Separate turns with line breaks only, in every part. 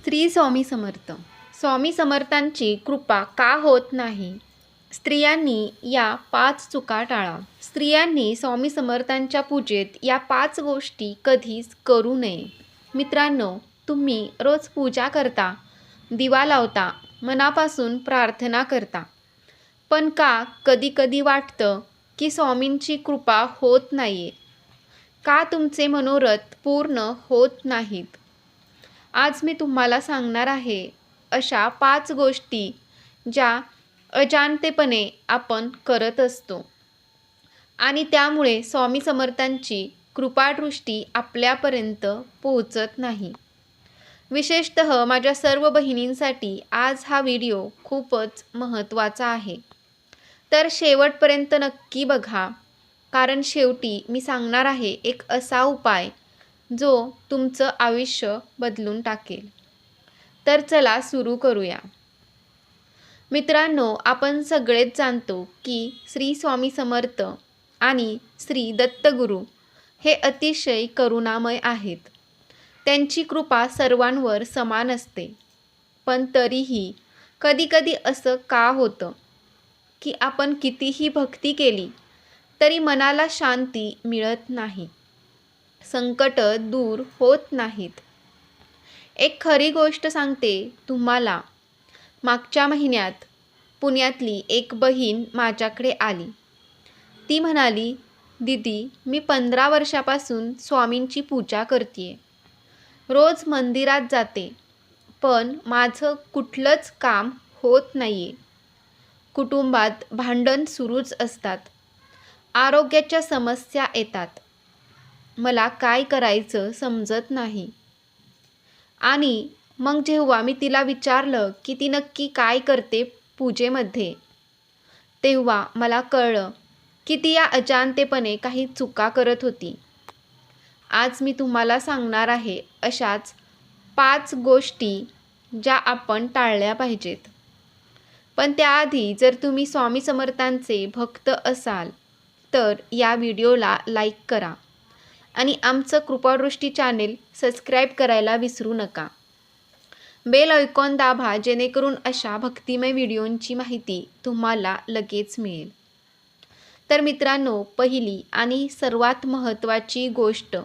श्री स्वामी समर्थ. स्वामी समर्थांची कृपा का होत नाही? स्त्रियांनी या 5 चुका टाळा. स्त्रियांनी स्वामी समर्थांच्या पूजेत या 5 गोष्टी कधीच करू नये. मित्रांनो, तुम्ही रोज पूजा करता, दिवा लावता, मनापासून प्रार्थना करता. पण का कधी-कधी वाटतं की स्वामींची कृपा होत नाहीये? का तुमचे मनोरथ पूर्ण होत नाहीत? आज मी तुम्हाला सांगणार आहे अशा 5 गोष्टी ज्या अजाणतेपणे आपण करत असतो आणि त्यामुळे स्वामी समर्थांची कृपादृष्टी आपल्यापर्यंत पोहोचत नाही. विशेषतः माझ्या सर्व बहिणींसाठी आज हा व्हिडिओ खूपच महत्त्वाचा आहे. तर शेवटपर्यंत नक्की बघा, कारण शेवटी मी सांगणार आहे एक असा उपाय जो तुमचं आयुष्य बदलून टाकेल. तर चला सुरू करूया. मित्रांनो, आपण सगळेच जाणतो की श्री स्वामी समर्थ आणि श्री दत्तगुरू हे अतिशय करुणामय आहेत. त्यांची कृपा सर्वांवर समान असते. पण तरीही कधीकधी असं का होतं की आपण कितीही भक्ती केली तरी मनाला शांती मिळत नाही, संकट दूर होत नाहीत. एक खरी गोष्ट सांगते तुम्हाला. मागच्या महिन्यात पुण्यातली एक बहीण माझ्याकडे आली. ती म्हणाली, दीदी, मी 15 वर्षापासून स्वामींची पूजा करतेय. रोज मंदिरात जाते, पण माझं कुठलंच काम होत नाहीये. कुटुंबात भांडण सुरूच असतात. आरोग्याच्या समस्या येतात. मला काय करायचं समजत नाही. आणि मग जेव्हा मी तिला विचारलं की ती नक्की काय करते पूजेमध्ये, तेव्हा मला कळलं की ती या अजाणतेपणे काही चुका करत होती. आज मी तुम्हाला सांगणार आहे अशाच 5 गोष्टी ज्या आपण टाळल्या पाहिजेत. पण त्याआधी जर तुम्ही स्वामी समर्थांचे भक्त असाल तर या व्हिडिओला लाईक करा आणि आमचं कृपादृष्टी चॅनेल सबस्क्राईब करायला विसरू नका. बेल आयकॉन दाबा, जेणेकरून अशा भक्तिमय व्हिडिओंची माहिती तुम्हाला लगेच मिळेल. तर मित्रांनो, पहिली आणि सर्वात महत्त्वाची गोष्ट,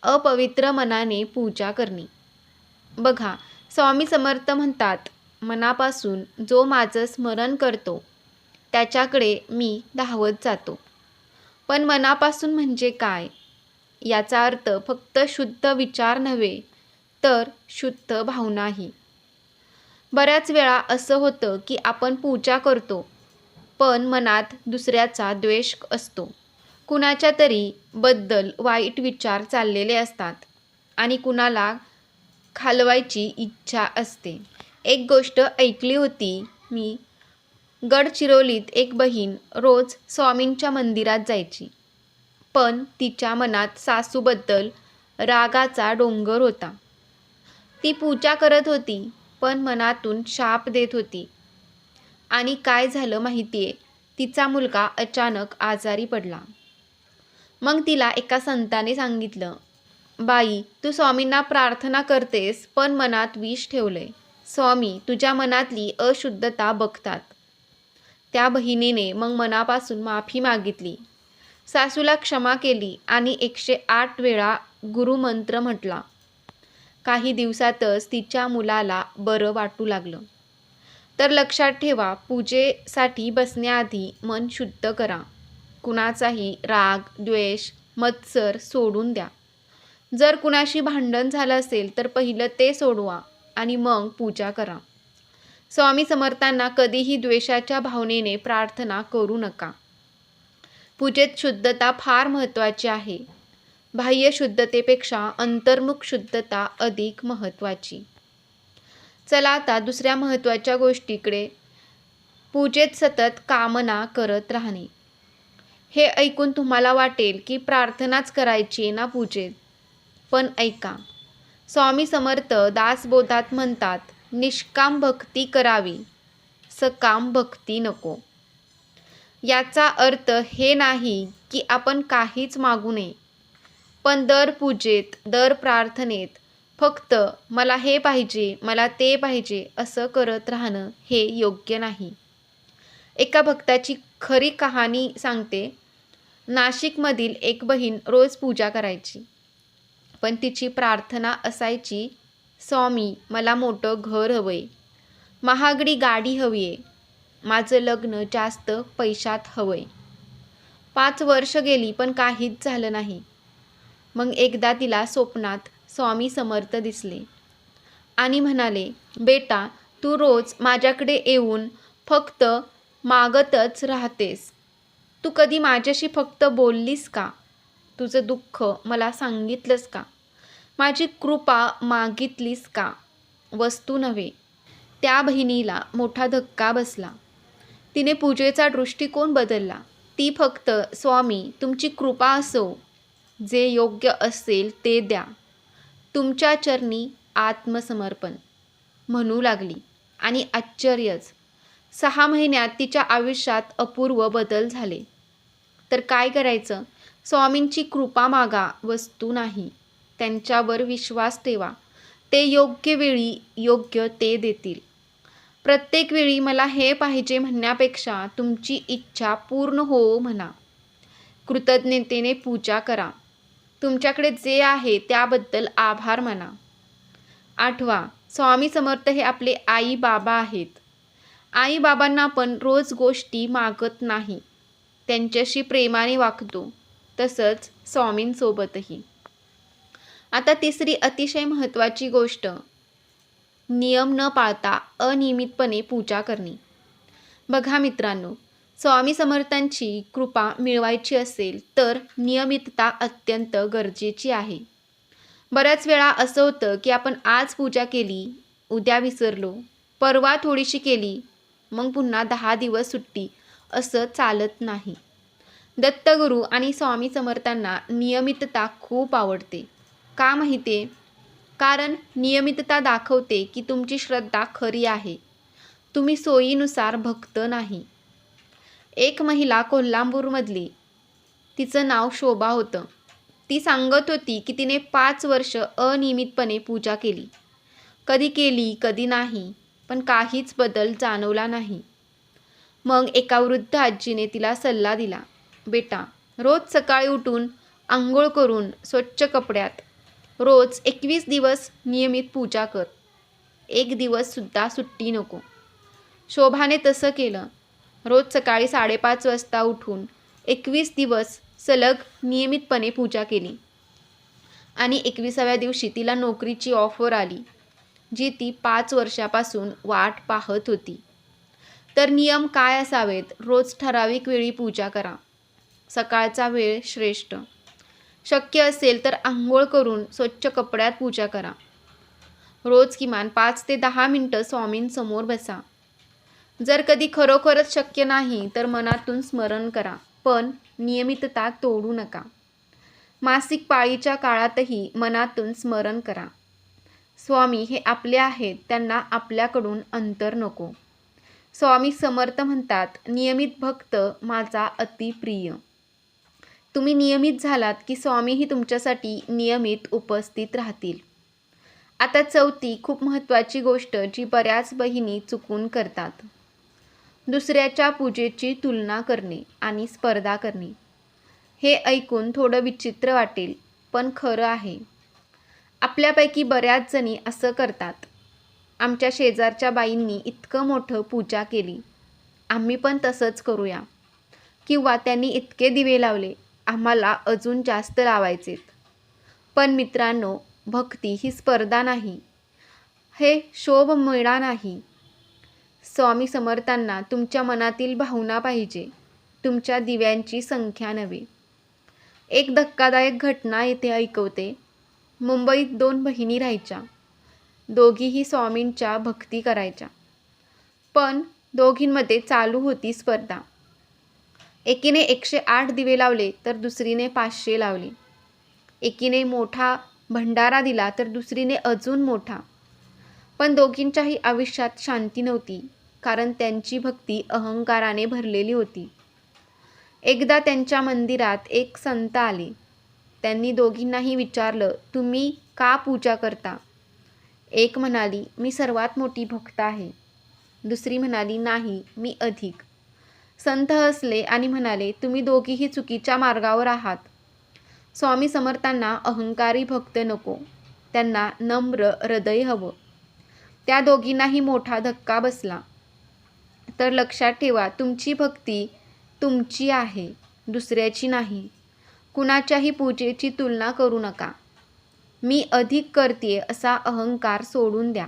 अपवित्र मनाने पूजा करणे. बघा, स्वामी समर्थ म्हणतात, मनापासून जो माझं स्मरण करतो त्याच्याकडे मी धावत जातो. पण मनापासून म्हणजे काय? याचा अर्थ फक्त शुद्ध विचार नव्हे, तर शुद्ध भावनाही. बऱ्याच वेळा असं होतं की आपण पूजा करतो, पण मनात दुसऱ्याचा द्वेष असतो. कुणाच्या तरी बद्दल वाईट विचार चाललेले असतात आणि कुणाला घालवायची इच्छा असते. एक गोष्ट ऐकली होती मी. गडचिरोलीत एक बहीण रोज स्वामींच्या मंदिरात जायची, पण तिच्या मनात सासूबद्दल रागाचा डोंगर होता. ती पूजा करत होती, पण मनातून शाप देत होती. आणि काय झालं माहितीये? तिचा मुलगा अचानक आजारी पडला. मग तिला एका संताने सांगितलं, बाई, तू स्वामींना प्रार्थना करतेस, पण मनात विष ठेवलंय. स्वामी तुझ्या मनातली अशुद्धता बघतात. त्या बहिणीने मग मनापासून माफी मागितली, सासूला क्षमा केली आणि 108 वेळा गुरुमंत्र म्हटला. काही दिवसातच तिच्या मुलाला बरं वाटू लागलं. तर लक्षात ठेवा, पूजेसाठी बसण्याआधी मन शुद्ध करा. कुणाचाही राग, द्वेष, मत्सर सोडून द्या. जर कुणाशी भांडण झालं असेल तर पहिलं ते सोडवा आणि मग पूजा करा. स्वामी समर्थांना कधीही द्वेषाच्या भावनेने प्रार्थना करू नका. पूजेत शुद्धता फार महत्त्वाची आहे. बाह्य शुद्धतेपेक्षा अंतर्मुख शुद्धता अधिक महत्त्वाची. चला आता दुसऱ्या महत्त्वाच्या गोष्टीकडे, पूजेत सतत कामना करत राहणे. हे ऐकून तुम्हाला वाटेल की प्रार्थनाच करायची ना पूजेत. पण ऐका, स्वामी समर्थ दासबोधात म्हणतात, निष्काम भक्ती करावी, सकाम भक्ती नको. याचा अर्थ हे नाही की आपण काहीच मागू नये, पण दर पूजेत, दर प्रार्थनेत फक्त मला हे पाहिजे, मला ते पाहिजे असं करत राहणं हे योग्य नाही. एका भक्ताची खरी कहाणी सांगते. नाशिकमधील एक बहीण रोज पूजा करायची, पण तिची प्रार्थना असायची, स्वामी मला मोठं घर हवंय, महागडी गाडी हवी आहे, माझं लग्न जास्त पैशात हवंय. 5 वर्ष गेली पण काहीच झालं नाही. मग एकदा तिला स्वप्नात स्वामी समर्थ दिसले आणि म्हणाले, बेटा तू रोज माझ्याकडे येऊन फक्त मागतच राहतेस. तू कधी माझ्याशी फक्त बोललीस का? तुझं दुःख मला सांगितलंस का? माझी कृपा मागितलीस का? वस्तू नव्हे. त्या बहिणीला मोठा धक्का बसला. तिने पूजेचा दृष्टिकोन बदलला. ती फक्त स्वामी तुमची कृपा असो, जे योग्य असेल ते द्या, तुमच्या चरणी आत्मसमर्पण म्हणू लागली. आणि आश्चर्यच, 6 महिन्यात तिच्या आयुष्यात अपूर्व बदल झाले. तर काय करायचं? स्वामींची कृपा मागा, वस्तू नाही. त्यांच्यावर विश्वास ठेवा. ते योग्य वेळी योग्य ते देतील. प्रत्येक वेळी मला हे पाहिजे म्हणण्यापेक्षा तुमची इच्छा पूर्ण हो म्हणा. कृतज्ञतेने पूजा करा. तुमच्याकडे जे आहे त्याबद्दल आभार माना. आठवा, स्वामी समर्थ हे आपले आई बाबा आहेत. आई बाबांना आपण रोज गोष्टी मागत नाही, त्यांच्याशी प्रेमाने वागतो. तसंच स्वामींसोबतही. आता तिसरी अतिशय महत्त्वाची गोष्ट, नियम न पाळता अनियमितपणे पूजा करणे. बघा मित्रांनो, स्वामी समर्थांची कृपा मिळवायची असेल तर नियमितता अत्यंत गरजेची आहे. बऱ्याच वेळा असं होतं की आपण आज पूजा केली, उद्या विसरलो, परवा थोडीशी केली, मग पुन्हा 10 दिवस सुट्टी. असं चालत नाही. दत्तगुरू आणि स्वामी समर्थांना नियमितता खूप आवडते. का माहिती आहे? कारण नियमितता दाखवते की तुमची श्रद्धा खरी आहे. तुम्ही सोयीनुसार भक्त नाही. एक महिला कोल्हापूरमधली, तिचं नाव शोभा होतं. ती सांगत होती की तिने 5 वर्ष अनियमितपणे पूजा केली. कधी केली, कधी नाही, पण काहीच बदल जाणवला नाही. मग एका वृद्ध आजीने तिला सल्ला दिला, बेटा रोज सकाळी उठून आंघोळ करून स्वच्छ कपड्यात रोज 21 दिवस नियमित पूजा कर. 1 दिवससुद्धा सुट्टी नको. शोभाने तसं केलं. रोज सकाळी 5:30 वाजता उठून 21 दिवस सलग नियमितपणे पूजा केली. आणि 21व्या दिवशी तिला नोकरीची ऑफर आली, जी ती 5 वर्षापासून वाट पाहत होती. तर नियम काय असावेत? रोज ठराविक वेळी पूजा करा. सकाळचा वेळ श्रेष्ठ. शक्य असेल तर आंघोळ करून स्वच्छ कपड्यात पूजा करा. रोज किमान 5 ते 10 मिनिटं स्वामींसमोर बसा. जर कधी खरोखरच शक्य नाही तर मनातून स्मरण करा, पण नियमितता तोडू नका. मासिक पाळीच्या काळातही मनातून स्मरण करा. स्वामी हे आपले आहेत, त्यांना आपल्याकडून अंतर नको. स्वामी समर्थ म्हणतात, नियमित भक्त माझा अतिप्रिय. तुम्ही नियमित झालात की स्वामीही तुमच्यासाठी नियमित उपस्थित राहतील. आता चौथी खूप महत्त्वाची गोष्ट जी बऱ्याच बहिणी चुकून करतात, दुसऱ्याच्या पूजेची तुलना करणे आणि स्पर्धा करणे. हे ऐकून थोडं विचित्र वाटेल, पण खरं आहे. आपल्यापैकी बऱ्याच जणी असं करतात, आमच्या शेजारच्या बाईंनी इतकं मोठं पूजा केली, आम्ही पण तसंच करूया. किंवा त्यांनी इतके दिवे लावले, आम्हाला अजून जास्त लावायचेत. पण मित्रांनो, भक्ती ही स्पर्धा नाही, हे शोभमेळा नाही. स्वामी समर्थांना तुमच्या मनातील भावना पाहिजे, तुमच्या दिव्यांची संख्या नव्हे. एक धक्कादायक घटना येथे ऐकवते. मुंबईत 2 बहिणी राहायच्या. दोघीही स्वामींच्या भक्ती करायच्या, पण दोघींमध्ये चालू होती स्पर्धा. एकीने 108 दिवे लावले तर दुसरीने 500 लावले. एकीने मोठा भंडारा दिला तर दुसरीने अजून मोठा. पण दोघींच्याही आयुष्यात शांती नव्हती, कारण त्यांची भक्ती अहंकाराने भरलेली होती. एकदा त्यांच्या मंदिरात एक संत आले. त्यांनी दोघींनाही विचारलं, तुम्ही का पूजा करता? एक म्हणाली, मी सर्वात मोठी भक्त आहे. दुसरी म्हणाली, नाही, मी अधिक. संत हसले आणि म्हणाले, तुम्ही दोघीही चुकीच्या मार्गावर आहात. स्वामी समर्थांना अहंकारी भक्त नको, त्यांना नम्र हृदय हवं. त्या दोघींनाही मोठा धक्का बसला. तर लक्षात ठेवा, तुमची भक्ती तुमची आहे, दुसऱ्याची नाही. कुणाच्याही पूजेची तुलना करू नका. मी अधिक करतेय असा अहंकार सोडून द्या.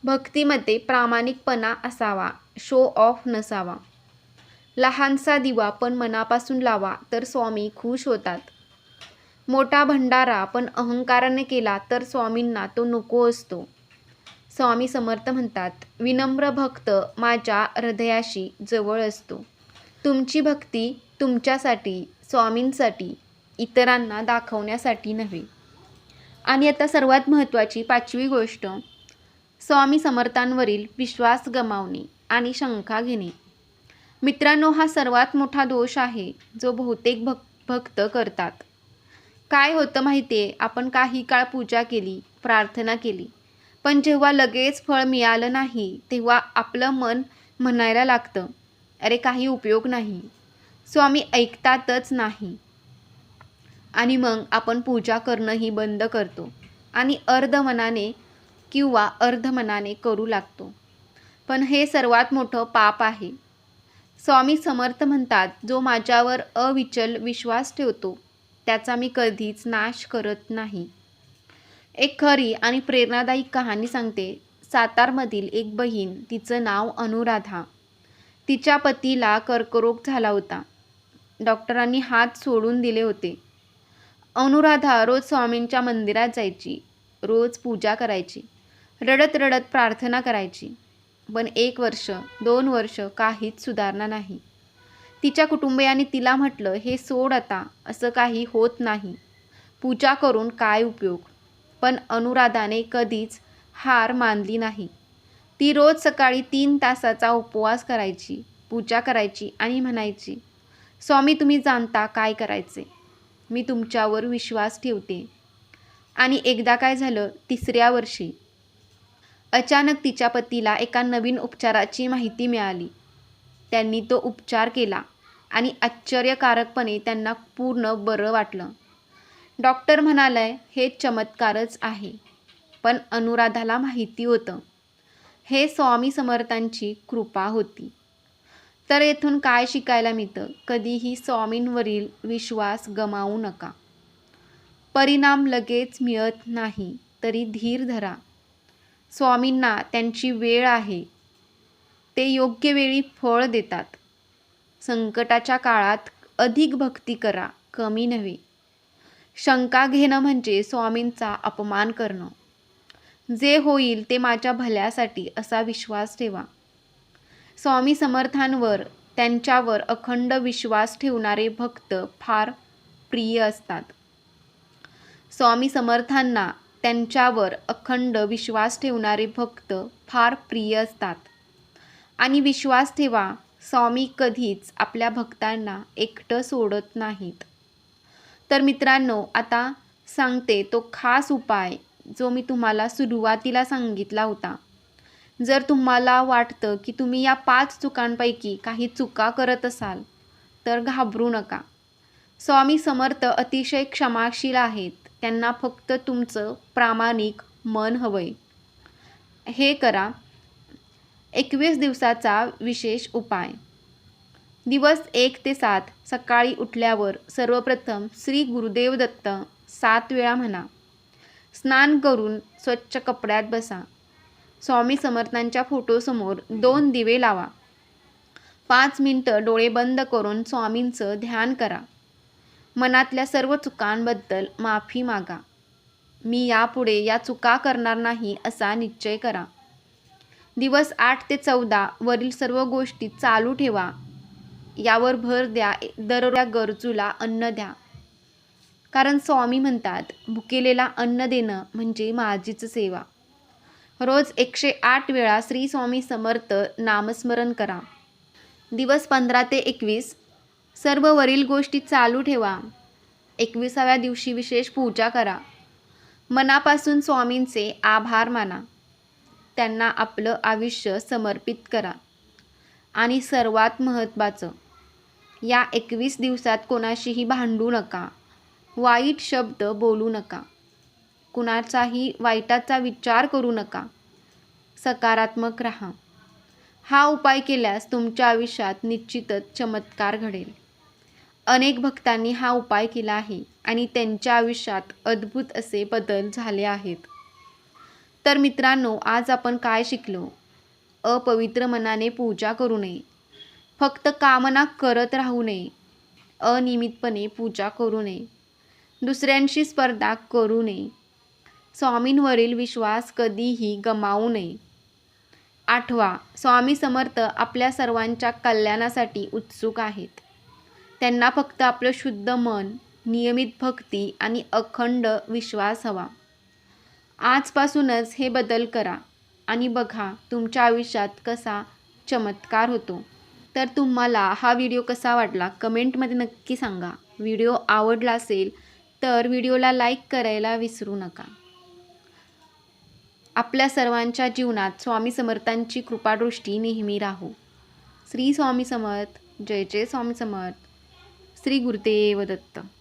भक्तीमध्ये प्रामाणिकपणा असावा, शो ऑफ नसावा. लहानसा दिवा पण मनापासून लावा तर स्वामी खुश होतात. मोठा भंडारा पण अहंकाराने केला तर स्वामींना तो नको असतो. स्वामी समर्थ म्हणतात, विनम्र भक्त माझ्या हृदयाशी जवळ असतो. तुमची भक्ती तुमच्यासाठी, स्वामींसाठी, इतरांना दाखवण्यासाठी नव्हे. आणि आता सर्वात महत्त्वाची 5वी गोष्ट, स्वामी समर्थांवरील विश्वास गमावणे आणि शंका घेणे. मित्रांनो, हा सर्वात मोठा दोष आहे जो बहुतेक भक्त करतात. काय होतं माहिती आहे, आपण काही काळ पूजा केली, प्रार्थना केली, पण जेव्हा लगेच फळ मिळालं नाही तेव्हा आपलं मन म्हणायला लागतं, अरे काही उपयोग नाही, स्वामी ऐकतातच नाही. आणि मग आपण पूजा करणंही बंद करतो आणि अर्धमनाने किंवा अर्धमनाने करू लागतो. पण हे सर्वात मोठं पाप आहे. स्वामी समर्थ म्हणतात, जो माझ्यावर अविचल विश्वास ठेवतो त्याचा मी कधीच नाश करत नाही. एक खरी आणि प्रेरणादायी कहाणी सांगते. सातारमधील एक बहीण, तिचं नाव अनुराधा. तिच्या पतीला कर्करोग झाला होता. डॉक्टरांनी हात सोडून दिले होते. अनुराधा रोज स्वामींच्या मंदिरात जायची, रोज पूजा करायची, रडत रडत प्रार्थना करायची. पण 1 वर्ष, 2 वर्ष काहीच सुधारणा नाही. तिच्या कुटुंबियांनी तिला म्हटलं, हे सोड आता, असं काही होत नाही, पूजा करून काय उपयोग. पण अनुराधाने कधीच हार मानली नाही. ती रोज सकाळी 3 तासाचा उपवास करायची, पूजा करायची आणि म्हणायची, स्वामी तुम्ही जाणता काय करायचे, मी तुमच्यावर विश्वास ठेवते. आणि एकदा काय झालं, 3ऱ्या वर्षी अचानक तिच्या पतीला एका नवीन उपचाराची माहिती मिळाली. त्यांनी तो उपचार केला आणि आश्चर्यकारकपणे त्यांना पूर्ण बरं वाटलं. डॉक्टर म्हणाले, हे चमत्कारच आहे. पण अनुराधाला माहिती होतं, हे स्वामी समर्थांची कृपा होती. तर येथून काय शिकायला मिळतं, कधीही स्वामींवरील विश्वास गमावू नका. परिणाम लगेच मिळत नाही तरी धीर धरा. स्वामींना त्यांची वेळ आहे, ते योग्य वेळी फळ देतात. संकटाच्या काळात अधिक भक्ती करा, कमी नव्हे. शंका घेणं म्हणजे स्वामींचा अपमान करणं. जे होईल ते माझ्या भल्यासाठी असा विश्वास ठेवा. स्वामी समर्थांवर, त्यांच्यावर अखंड विश्वास ठेवणारे भक्त फार प्रिय असतात. स्वामी समर्थांना, त्यांच्यावर अखंड विश्वास ठेवणारे भक्त फार प्रिय असतात. आणि विश्वास ठेवा, स्वामी कधीच आपल्या भक्तांना एकटं सोडत नाहीत. तर मित्रांनो, आता सांगते तो खास उपाय जो मी तुम्हाला सुरुवातीला सांगितला होता. जर तुम्हाला वाटतं की तुम्ही या 5 चुकांपैकी काही चुका करत असाल तर घाबरू नका. स्वामी समर्थ अतिशय क्षमाशील आहेत. त्यांना फक्त तुमचं प्रामाणिक मन हवंय. हे करा. 21 दिवसाचा विशेष उपाय. दिवस 1 ते 7 सकाळी उठल्यावर सर्वप्रथम श्री गुरुदेव दत्त 7 वेळा म्हणा. स्नान करून स्वच्छ कपड्यात बसा. स्वामी समर्थांच्या फोटोसमोर 2 दिवे लावा. 5 मिनिटं डोळे बंद करून स्वामींचं ध्यान करा. मनातल्या सर्व चुकांबद्दल माफी मागा. मी यापुढे या चुका करणार नाही असा निश्चय करा. दिवस 8 ते 14 वरील सर्व गोष्टी चालू ठेवा. यावर भर द्या. दररोज गरजूला अन्न द्या. कारण स्वामी म्हणतात, भुकेलेला अन्न देणं म्हणजे माझीच सेवा. रोज 108 वेळा श्री स्वामी समर्थ नामस्मरण करा. दिवस 15 ते 21 सर्व वरील गोष्टी चालू ठेवा. 21व्या दिवशी विशेष पूजा करा. मनापासून स्वामींचे आभार माना. त्यांना आपलं आयुष्य समर्पित करा. आणि सर्वात महत्त्वाचं, या 21 दिवसात कोणाशीही भांडू नका, वाईट शब्द बोलू नका, कुणाचाही वाईटाचा विचार करू नका, सकारात्मक राहा. हा उपाय केल्यास तुमच्या आयुष्यात निश्चितच चमत्कार घडेल. अनेक भक्तांनी हा उपाय केला आहे आणि त्यांच्या आयुष्यात अद्भुत असे बदल झाले आहेत. तर मित्रांनो, आज आपण काय शिकलो? अपवित्र मनाने पूजा करू नये, फक्त कामना करत राहू नये, अनियमितपणे पूजा करू नये, दुसऱ्यांशी स्पर्धा करू नये, स्वामींवरील विश्वास कधीही गमावू नये. 8वा, स्वामी समर्थ आपल्या सर्वांच्या कल्याणासाठी उत्सुक आहेत. त्यांना फक्त आपलं शुद्ध मन, नियमित भक्ती आणि अखंड विश्वास हवा. आजपासूनच हे बदल करा आणि बघा तुमच्या आयुष्यात कसा चमत्कार होतो. तर तुम्हाला हा व्हिडिओ कसा वाटला कमेंटमध्ये नक्की सांगा. व्हिडिओ आवडला असेल तर व्हिडिओला लाईक करायला विसरू नका. आपल्या सर्वांच्या जीवनात स्वामी समर्थांची कृपादृष्टी नेहमी राहो. श्री स्वामी समर्थ. जय जय स्वामी समर्थ. श्री गुरुदेव दत्त.